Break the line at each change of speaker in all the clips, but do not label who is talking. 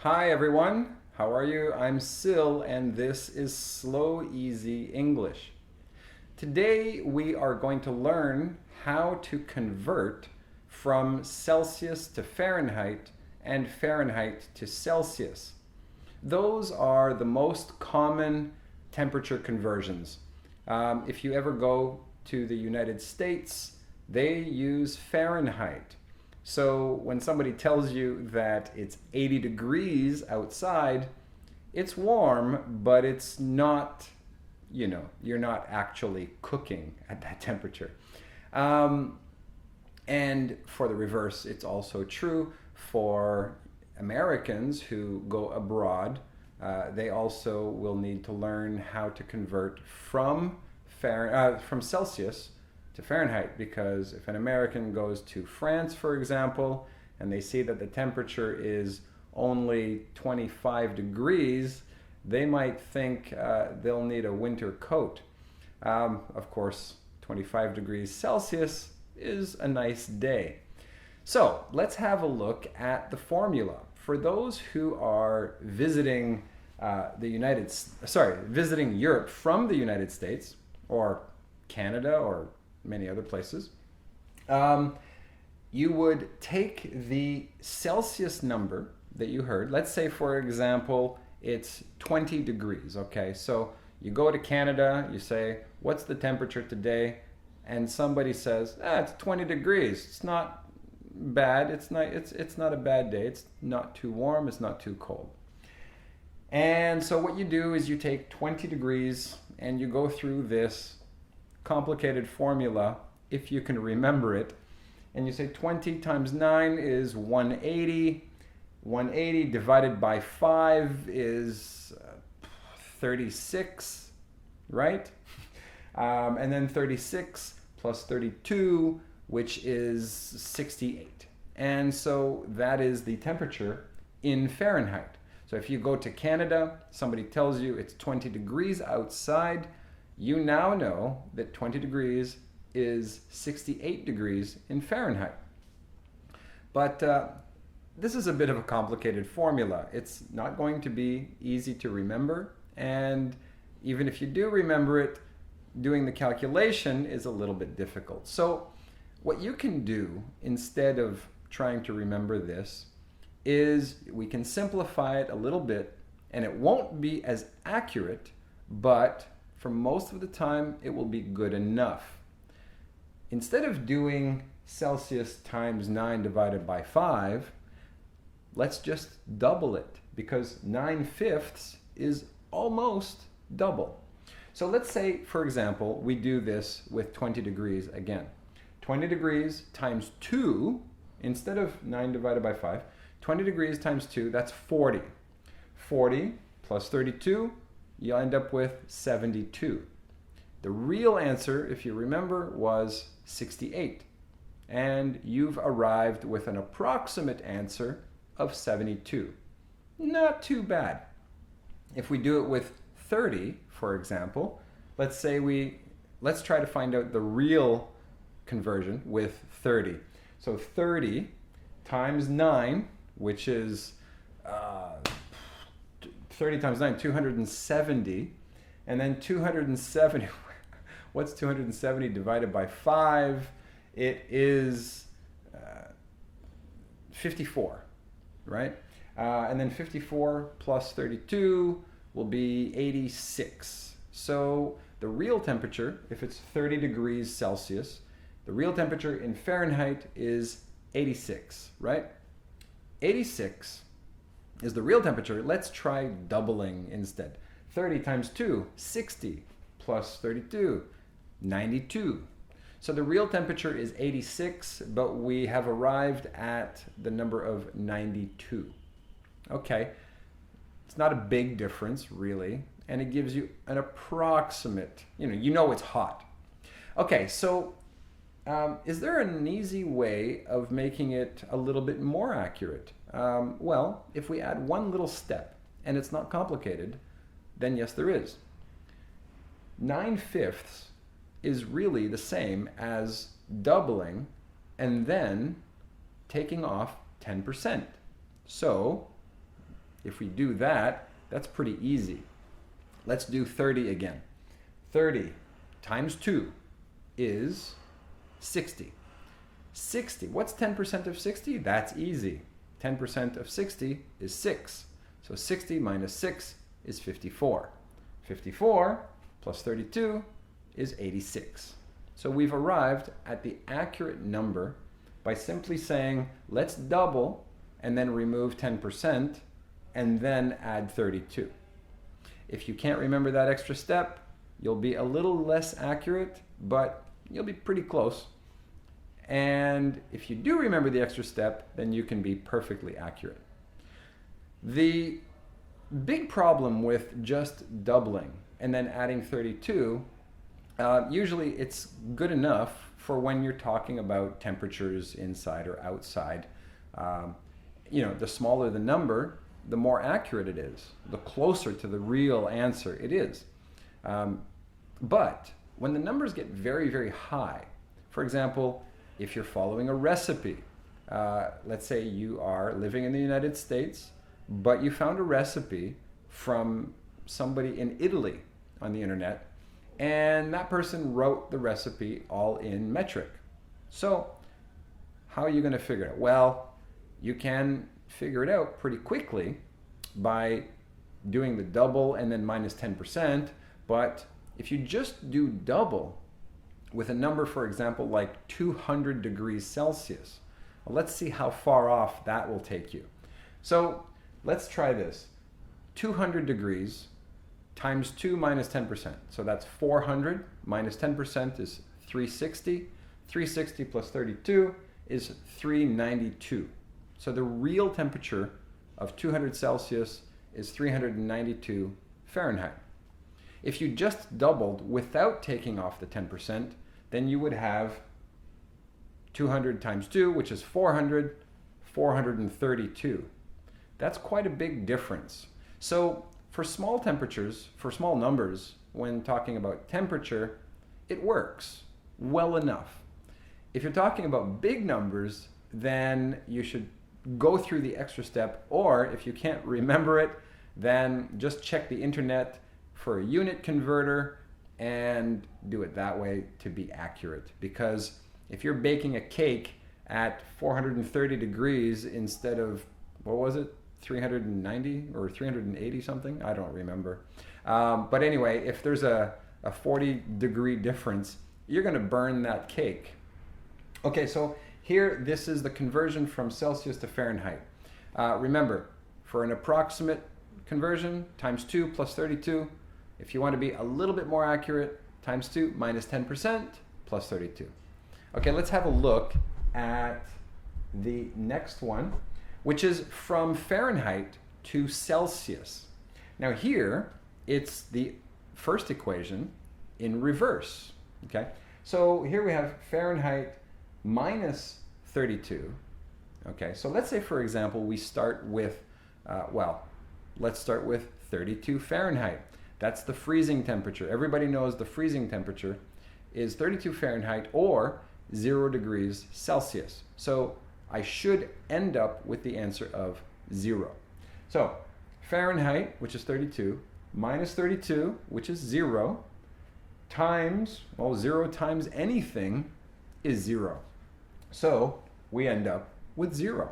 Hi everyone, how are you? I'm Sil and this is Slow Easy English. Today we are going to learn how to convert from Celsius to Fahrenheit and Fahrenheit to Celsius. Those are the most common temperature conversions. If you ever go to the United States, they use Fahrenheit. So when somebody tells you that it's 80 degrees outside, it's warm, but it's not, you're not actually cooking at that temperature. Um, and for the reverse, it's also true for Americans who go abroad. They also will need to learn how to convert from Celsius to Fahrenheit, because if an American goes to France, for example, and they see that the temperature is only 25 degrees, they might think they'll need a winter coat. Of course, 25 degrees Celsius is a nice day. So let's have a look at the formula. For those who are visiting visiting Europe from the United States or Canada or many other places, you would take the Celsius number that you heard. Let's say, for example, it's 20 degrees. Okay, so you go to Canada, you say, what's the temperature today? And somebody says, it's 20 degrees. It's not bad. It's not a bad day. It's not too warm. It's not too cold. And so what you do is you take 20 degrees and you go through this complicated formula, if you can remember it, and you say 20 times 9 is 180. 180 divided by 5 is 36, right? And then 36 plus 32, which is 68. And so that is the temperature in Fahrenheit. So if you go to Canada, somebody tells you it's 20 degrees outside, you now know that 20 degrees is 68 degrees in Fahrenheit. But this is a bit of a complicated formula. It's not going to be easy to remember, and even if you do remember it, doing the calculation is a little bit difficult. So what you can do instead of trying to remember this is we can simplify it a little bit, and it won't be as accurate, but for most of the time it will be good enough. Instead of doing Celsius times 9 divided by 5, let's just double it, because 9/5 is almost double. So let's say, for example, we do this with 20 degrees again. 20 degrees times 2, instead of 9 divided by 5, 20 degrees times 2, that's 40. 40 plus 32, you'll end up with 72. The real answer, if you remember, was 68. And you've arrived with an approximate answer of 72. Not too bad. If we do it with 30, for example, let's try to find out the real conversion with 30. So 30 times 9, which is 30 times 9, 270. And then 270, what's 270 divided by 5? It is 54, right? And then 54 plus 32 will be 86. So the real temperature, if it's 30 degrees Celsius, the real temperature in Fahrenheit is 86, right? 86 is the real temperature. Let's try doubling instead. 30 times 2, 60, plus 32, 92. So the real temperature is 86, but we have arrived at the number of 92. Okay, it's not a big difference, really, and it gives you an approximate, you know it's hot. Okay, so is there an easy way of making it a little bit more accurate? Well, if we add one little step, and it's not complicated, then yes, there is. 9/5 is really the same as doubling and then taking off 10%. So if we do that, that's pretty easy. Let's do 30 again. 30 times 2 is 60. 60, what's 10% of 60? That's easy. 10% of 60 is 6. So 60 minus 6 is 54. 54 plus 32 is 86. So we've arrived at the accurate number by simply saying, let's double and then remove 10% and then add 32. If you can't remember that extra step, you'll be a little less accurate, but you'll be pretty close. And if you do remember the extra step, then you can be perfectly accurate. The big problem with just doubling and then adding 32, usually it's good enough for when you're talking about temperatures inside or outside. The smaller the number, the more accurate it is, the closer to the real answer it is. But when the numbers get very, very high, for example, if you're following a recipe, let's say you are living in the United States, but you found a recipe from somebody in Italy on the internet, and that person wrote the recipe all in metric. So how are you going to figure it out? Well, you can figure it out pretty quickly by doing the double and then minus 10%, but if you just do double with a number, for example, like 200 degrees Celsius, well, let's see how far off that will take you. So let's try this. 200 degrees times 2 minus 10%. So that's 400 minus 10% is 360. 360 plus 32 is 392. So the real temperature of 200 Celsius is 392 Fahrenheit. If you just doubled without taking off the 10%, then you would have 200 times 2, which is 400, 432. That's quite a big difference. So for small temperatures, for small numbers, when talking about temperature, it works well enough. If you're talking about big numbers, then you should go through the extra step, or if you can't remember it, then just check the internet for a unit converter and do it that way to be accurate. Because if you're baking a cake at 430 degrees instead of, what was it, 390 or 380 something? I don't remember. But anyway, if there's a 40 degree difference, you're going to burn that cake. Okay, so here, this is the conversion from Celsius to Fahrenheit. Remember, for an approximate conversion, times 2 plus 32. If you want to be a little bit more accurate, times 2 minus 10% plus 32. Okay, let's have a look at the next one, which is from Fahrenheit to Celsius. Now here, it's the first equation in reverse. Okay, so here we have Fahrenheit minus 32. Okay, so let's say, for example, we start with, let's start with 32 Fahrenheit. That's the freezing temperature. Everybody knows the freezing temperature is 32 Fahrenheit or 0 degrees Celsius. So I should end up with the answer of 0. So Fahrenheit, which is 32, minus 32, which is 0, times, 0 times anything is 0. So we end up with 0.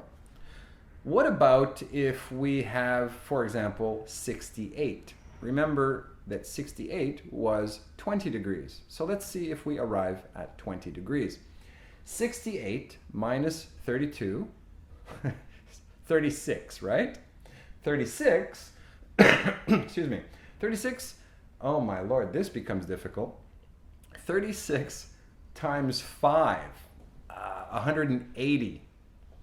What about if we have, for example, 68? Remember that 68 was 20 degrees. So let's see if we arrive at 20 degrees. 68 minus 32, 36, right? 36, excuse me, 36, oh my Lord, this becomes difficult. 36 times 5, 180.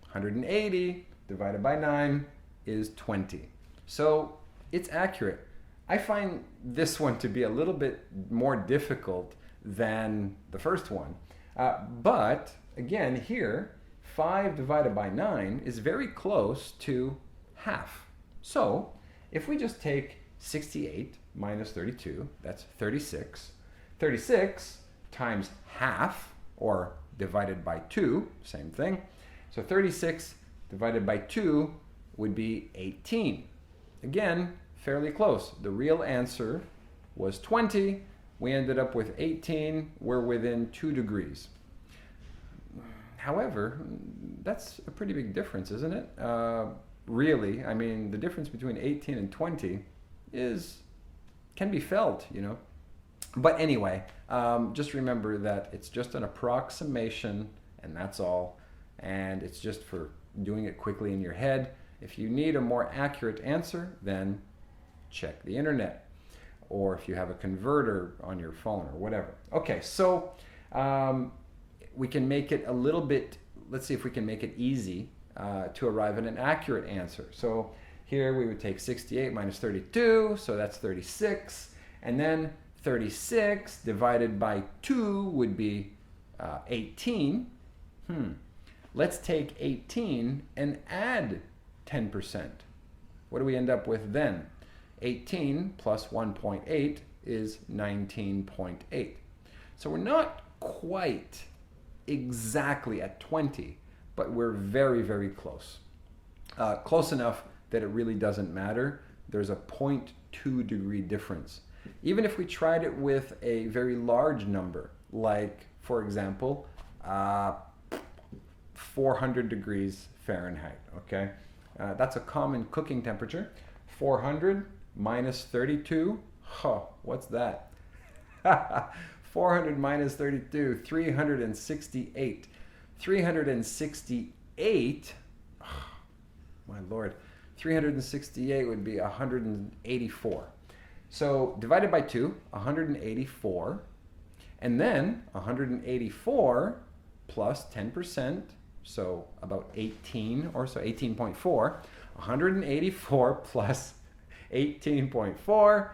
180 divided by 9 is 20. So it's accurate. I find this one to be a little bit more difficult than the first one. But again, here, 5 divided by 9 is very close to half. So if we just take 68 minus 32, that's 36. 36 times half, or divided by 2, same thing. So 36 divided by 2 would be 18. again, fairly close. The real answer was 20. We ended up with 18. We're within 2 degrees. However, that's a pretty big difference, isn't it? Really, I mean, the difference between 18 and 20 can be felt, you know. But anyway, just remember that it's just an approximation, and that's all. And it's just for doing it quickly in your head. If you need a more accurate answer, then check the internet. Or if you have a converter on your phone or whatever. Okay, so we can make it a little bit, let's see if we can make it easy to arrive at an accurate answer. So here we would take 68 minus 32, so that's 36. And then 36 divided by 2 would be 18. Let's take 18 and add 10%. What do we end up with then? 18 plus 1.8 is 19.8. So we're not quite exactly at 20, but we're very, very close. Close enough that it really doesn't matter. There's a 0.2 degree difference. Even if we tried it with a very large number, like, for example, 400 degrees Fahrenheit, okay? That's a common cooking temperature. 400 minus 32, what's that? 400 minus 32, 368. 368, my lord, 368 would be 184. So divided by 2, 184, and then 184 plus 10%, so about 18 or so, 18.4, 184 plus 18.4,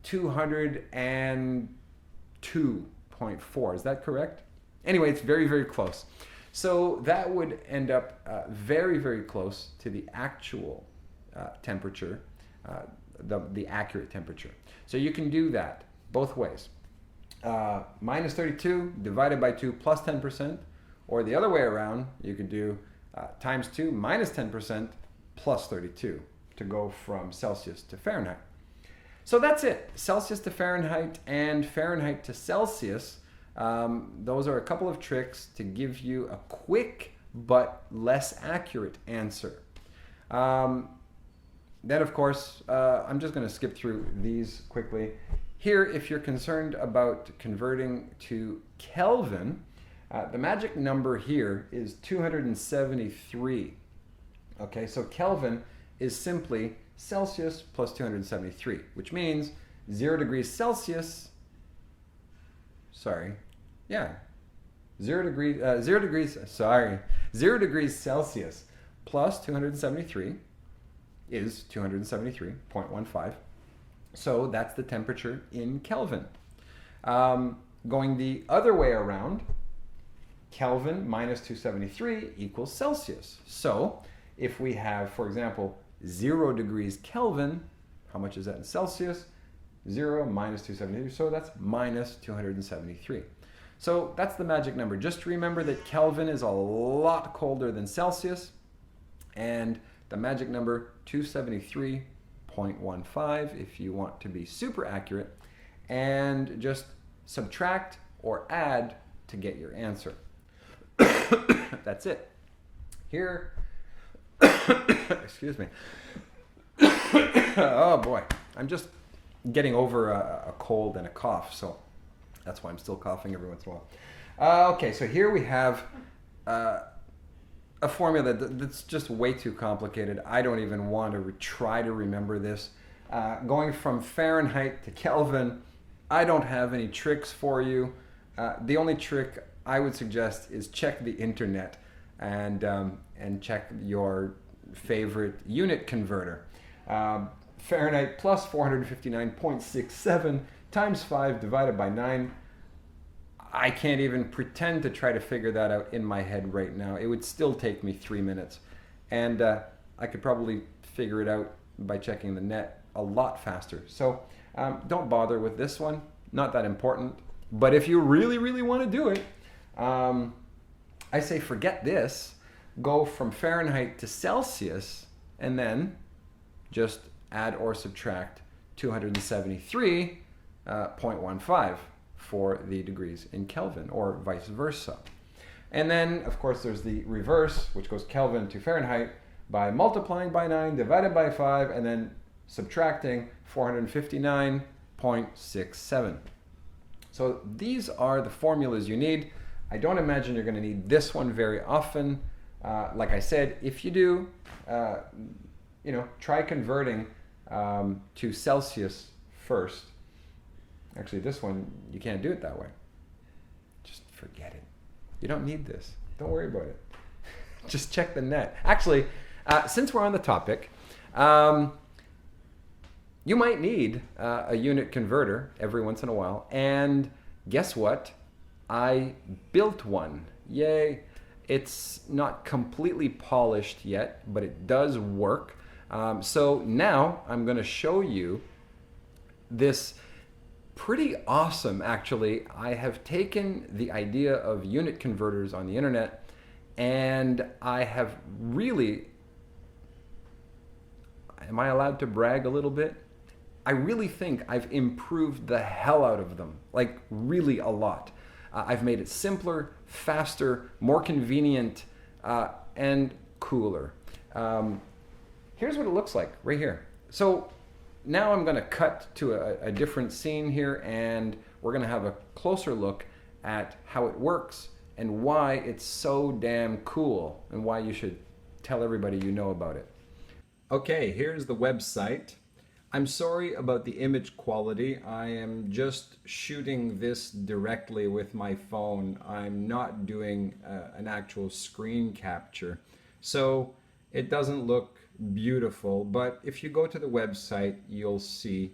202.4. Is that correct? Anyway, it's very, very close. So that would end up very, very close to the actual temperature, the accurate temperature. So you can do that both ways. Minus 32 divided by 2 plus 10%, or the other way around, you could do times 2 minus 10% plus 32 to go from Celsius to Fahrenheit. So that's it. Celsius to Fahrenheit and Fahrenheit to Celsius. Those are a couple of tricks to give you a quick but less accurate answer. Then, of course, I'm just going to skip through these quickly. Here, if you're concerned about converting to Kelvin, the magic number here is 273. Okay, so Kelvin is simply Celsius plus 273, which means 0 degrees Celsius, 0 degrees Celsius plus 273 is 273.15. So that's the temperature in Kelvin. Going the other way around, Kelvin minus 273 equals Celsius. So if we have, for example, 0 degrees Kelvin, how much is that in Celsius? 0 minus 273, so that's minus 273. So that's the magic number. Just remember that Kelvin is a lot colder than Celsius, and the magic number 273.15 if you want to be super accurate, and just subtract or add to get your answer. That's it. Here, excuse me. Oh boy, I'm just getting over a cold and a cough, so that's why I'm still coughing every once in a while. Okay, so here we have a formula that's just way too complicated. I don't even want to try to remember this. Going from Fahrenheit to Kelvin, I don't have any tricks for you. The only trick I would suggest is check the internet and check your favorite unit converter. Fahrenheit plus 459.67 times 5 divided by 9. I can't even pretend to try to figure that out in my head right now. It would still take me 3 minutes. And I could probably figure it out by checking the net a lot faster. So don't bother with this one. Not that important. But if you really, really want to do it, I say forget this. Go from Fahrenheit to Celsius and then just add or subtract 273.15 for the degrees in Kelvin, or vice versa. And then, of course, there's the reverse, which goes Kelvin to Fahrenheit by multiplying by 9, divided by 5, and then subtracting 459.67. So these are the formulas you need. I don't imagine you're going to need this one very often. Like I said, if you do, try converting to Celsius first. Actually, this one, you can't do it that way. Just forget it. You don't need this. Don't worry about it. Just check the net. Actually, since we're on the topic, you might need a unit converter every once in a while. And guess what? I built one. Yay. It's not completely polished yet, but it does work. So now I'm going to show you this pretty awesome, actually. I have taken the idea of unit converters on the internet, and I have really, am I allowed to brag a little bit? I really think I've improved the hell out of them, like really a lot. I've made it simpler, faster, more convenient, and cooler. Here's what it looks like right here. So now I'm going to cut to a different scene here, and we're going to have a closer look at how it works and why it's so damn cool and why you should tell everybody you know about it. Okay, here's the website. I'm sorry about the image quality. I am just shooting this directly with my phone. I'm not doing an actual screen capture. So it doesn't look beautiful, but if you go to the website, you'll see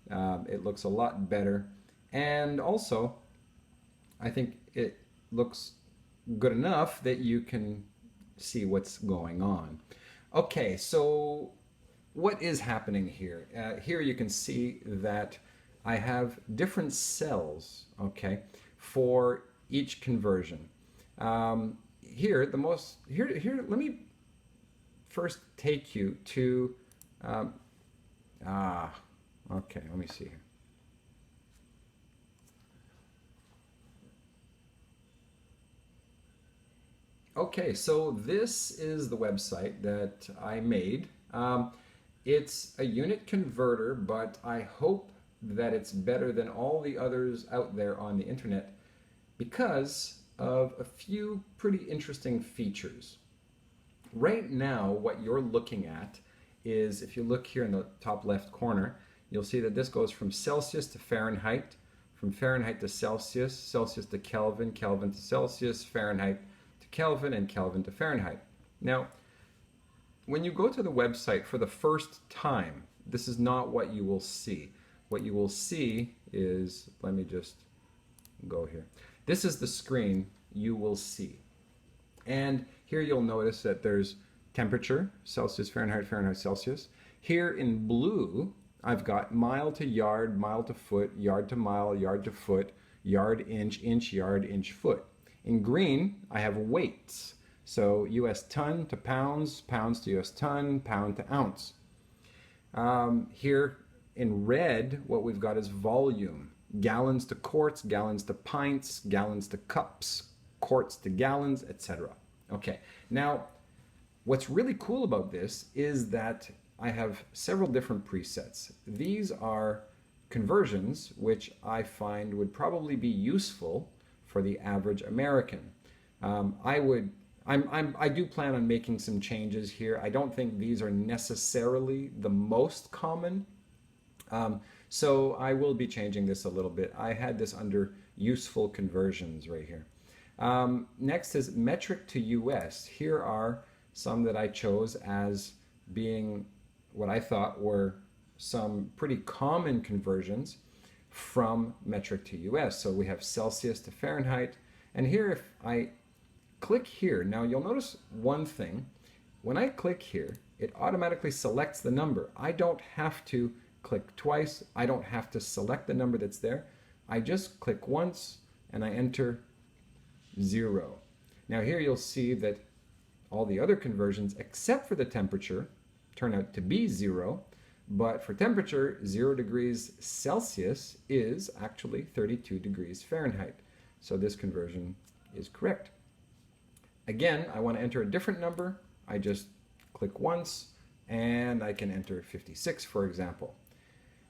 it looks a lot better. And also, I think it looks good enough that you can see what's going on. Okay, so what is happening here? Here you can see that I have different cells, okay, for each conversion. Here, let me first take you to, okay, let me see here. Okay, so this is the website that I made. It's a unit converter, but I hope that it's better than all the others out there on the internet because of a few pretty interesting features. Right now, what you're looking at is, if you look here in the top left corner, you'll see that this goes from Celsius to Fahrenheit, from Fahrenheit to Celsius, Celsius to Kelvin, Kelvin to Celsius, Fahrenheit to Kelvin, and Kelvin to Fahrenheit. Now, when you go to the website for the first time, this is not what you will see. What you will see is, let me just go here. This is the screen you will see. And here you'll notice that there's temperature, Celsius, Fahrenheit, Fahrenheit, Celsius. Here in blue, I've got mile to yard, mile to foot, yard to mile, yard to foot, yard, inch, yard, inch, foot. In green, I have weights. So US ton to pounds, pounds to US ton, pound to ounce. Here in red, what we've got is volume. Gallons to quarts, gallons to pints, gallons to cups, quarts to gallons, etc. Okay, now what's really cool about this is that I have several different presets. These are conversions which I find would probably be useful for the average American. I do plan on making some changes here. I don't think these are necessarily the most common, so I will be changing this a little bit. I had this under useful conversions right here. Next is metric to US. Here are some that I chose as being what I thought were some pretty common conversions from metric to US. So we have Celsius to Fahrenheit, and here if I click here, now you'll notice one thing. When I click here, it automatically selects the number. I don't have to click twice. I don't have to select the number that's there. I just click once and I enter 0. Now here you'll see that all the other conversions, except for the temperature, turn out to be 0. But for temperature, 0 degrees Celsius is actually 32 degrees Fahrenheit. So this conversion is correct. Again, I want to enter a different number. I just click once, and I can enter 56, for example.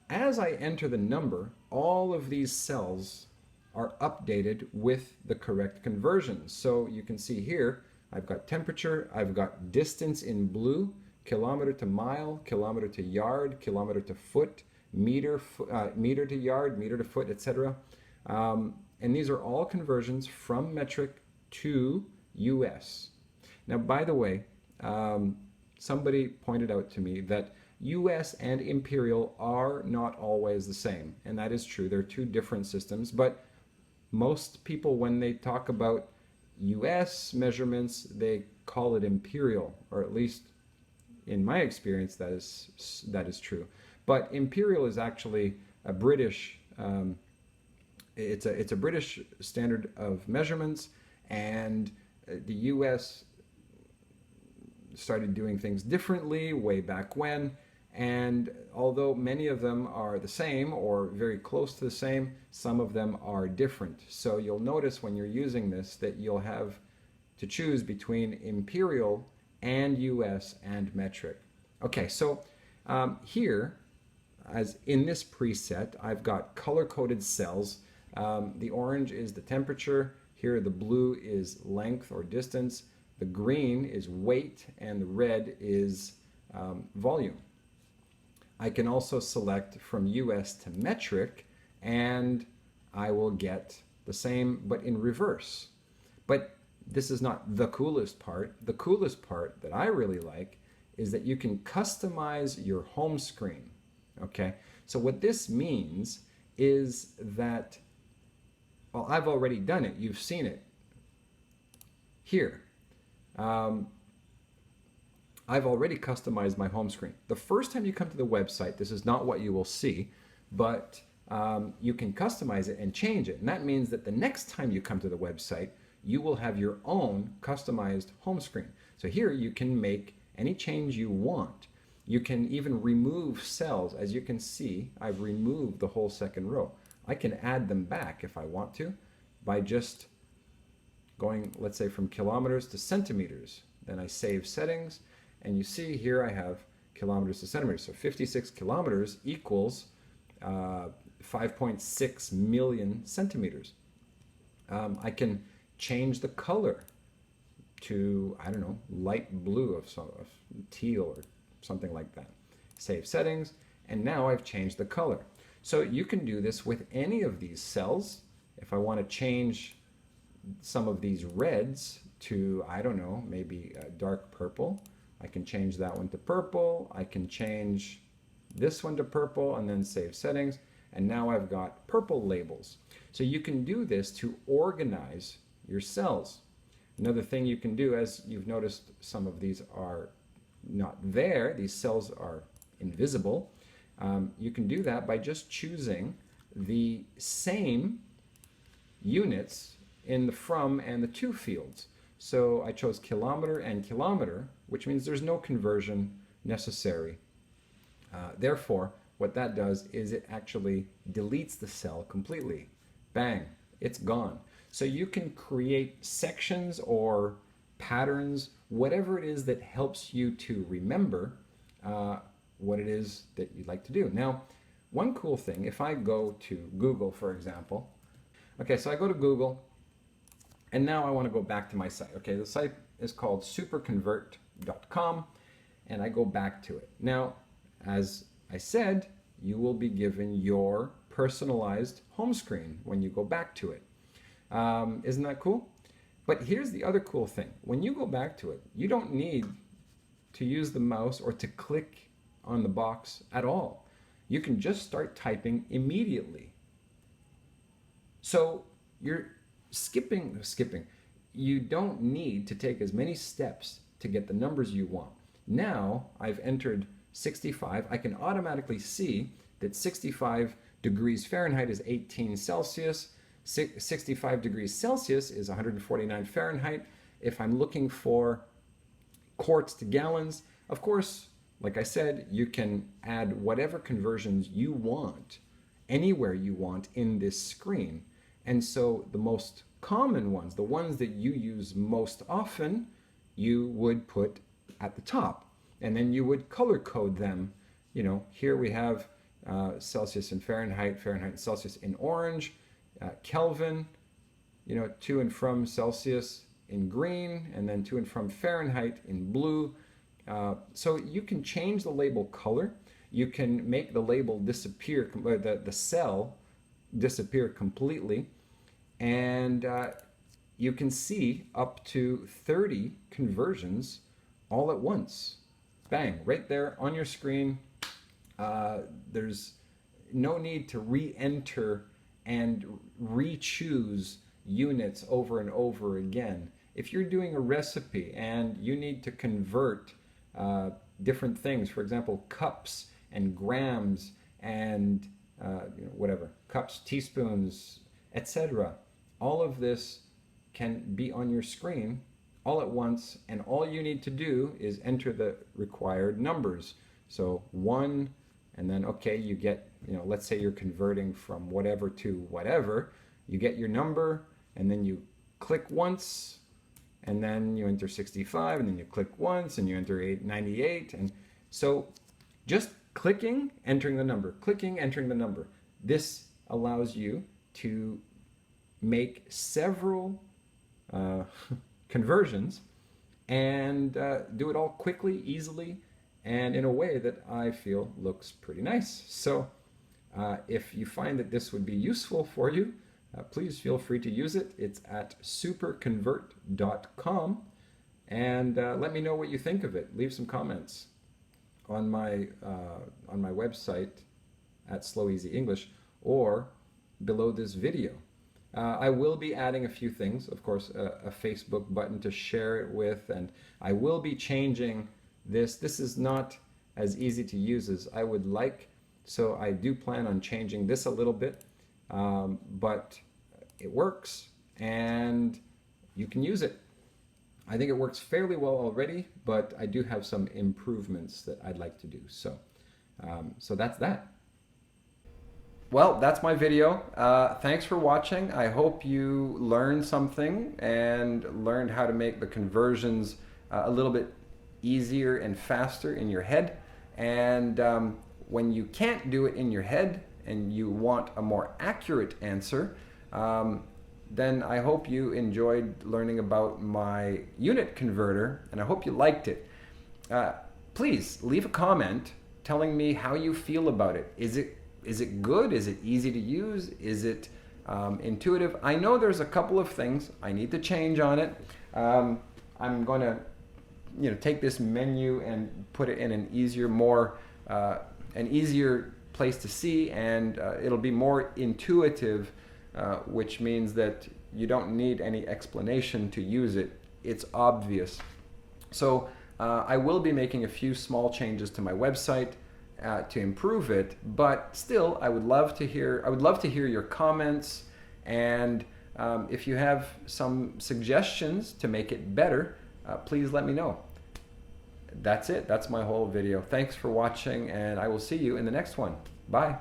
As I enter the number, all of these cells are updated with the correct conversions. So you can see here, I've got temperature, I've got distance in blue, kilometer to mile, kilometer to yard, kilometer to foot, meter to yard, meter to foot, etc. And these are all conversions from metric to US. Now, by the way, somebody pointed out to me that US and imperial are not always the same, and that is true. They're two different systems, but most people, when they talk about US measurements, they call it imperial, or at least in my experience, that is true. But imperial is actually a British, it's a British standard of measurements, and the US started doing things differently way back when. And although many of them are the same or very close to the same, some of them are different. So you'll notice when you're using this that you'll have to choose between imperial and US and metric. Okay, so here, as in this preset, I've got color-coded cells. The orange is the temperature. Here the blue is length or distance. The green is weight, and the red is volume. I can also select from US to metric, and I will get the same, but in reverse. But this is not the coolest part. The coolest part that I really like is that you can customize your home screen. Okay, so what this means is that, well, I've already done it. You've seen it here. I've already customized my home screen. The first time you come to the website, this is not what you will see, but you can customize it and change it. And that means that the next time you come to the website, you will have your own customized home screen. So here you can make any change you want. You can even remove cells. As you can see, I've removed the whole second row. I can add them back if I want to by just going, let's say, from kilometers to centimeters. Then I save settings, and you see here I have kilometers to centimeters. So 56 kilometers equals 5.6 million centimeters. I can change the color to, I don't know, light blue of teal or something like that. Save settings, and now I've changed the color. So you can do this with any of these cells. If I want to change some of these reds to, I don't know, maybe dark purple, I can change that one to purple. I can change this one to purple and then save settings. And now I've got purple labels. So you can do this to organize your cells. Another thing you can do, as you've noticed, some of these are not there. These cells are invisible. You can do that by just choosing the same units in the from and the to fields. So I chose kilometer and kilometer, which means there's no conversion necessary. Therefore, what that does is it actually deletes the cell completely. Bang, it's gone. So you can create sections or patterns, whatever it is that helps you to remember what it is that you'd like to do. Now, one cool thing, if I go to Google, for example, okay, so I go to Google, and now I want to go back to my site. Okay, the site is called superconvert.com, and I go back to it. Now, as I said, you will be given your personalized home screen when you go back to it. Isn't that cool? But here's the other cool thing. When you go back to it, you don't need to use the mouse or to click on the box at all. You can just start typing immediately. So you're skipping. You don't need to take as many steps to get the numbers you want. Now I've entered 65. I can automatically see that 65 degrees Fahrenheit is 18 Celsius. 65 degrees Celsius is 149 Fahrenheit. If I'm looking for quarts to gallons, of course, like I said, you can add whatever conversions you want anywhere you want in this screen. And so the most common ones, the ones that you use most often, you would put at the top. And then you would color code them. You know, here we have Celsius and Fahrenheit, Fahrenheit and Celsius in orange, Kelvin, you know, to and from Celsius in green, and then to and from Fahrenheit in blue. So you can change the label color. You can make the label disappear, the cell disappear completely, and you can see up to 30 conversions all at once. Bang, right there on your screen. There's no need to re-enter and re-choose units over and over again. If you're doing a recipe and you need to convert different things, for example, cups and grams and you know, whatever, cups, teaspoons, etc., all of this can be on your screen all at once, and all you need to do is enter the required numbers. So 1, and then, okay, you get, you know, let's say you're converting from whatever to whatever, you get your number, and then you click once, and then you enter 65, and then you click once, and you enter 98, and so just clicking, entering the number, clicking, entering the number. This allows you to make several conversions and do it all quickly, easily, and in a way that I feel looks pretty nice. So if you find that this would be useful for you, please feel free to use it. It's at superconvert.com, and let me know what you think of it. Leave some comments on my website at Slow Easy English or below this video. I will be adding a few things, of course, a Facebook button to share it with, and I will be changing this. This is not as easy to use as I would like, so I do plan on changing this a little bit, but it works and you can use it. I think it works fairly well already, but I do have some improvements that I'd like to do. So, so that's that. Well, that's my video. Thanks for watching. I hope you learned something and learned how to make the conversions a little bit easier and faster in your head. And when you can't do it in your head and you want a more accurate answer, then I hope you enjoyed learning about my unit converter, and I hope you liked it. Please leave a comment telling me how you feel about it. Is it good? Is it easy to use? Is it intuitive? I know there's a couple of things I need to change on it. I'm going to, you know, take this menu and put it in an easier, an easier place to see, and it'll be more intuitive, which means that you don't need any explanation to use it. It's obvious. So I will be making a few small changes to my website to improve it, but still, I would love to hear your comments, and if you have some suggestions to make it better, please let me know. That's it. That's my whole video. Thanks for watching, and I will see you in the next one. Bye.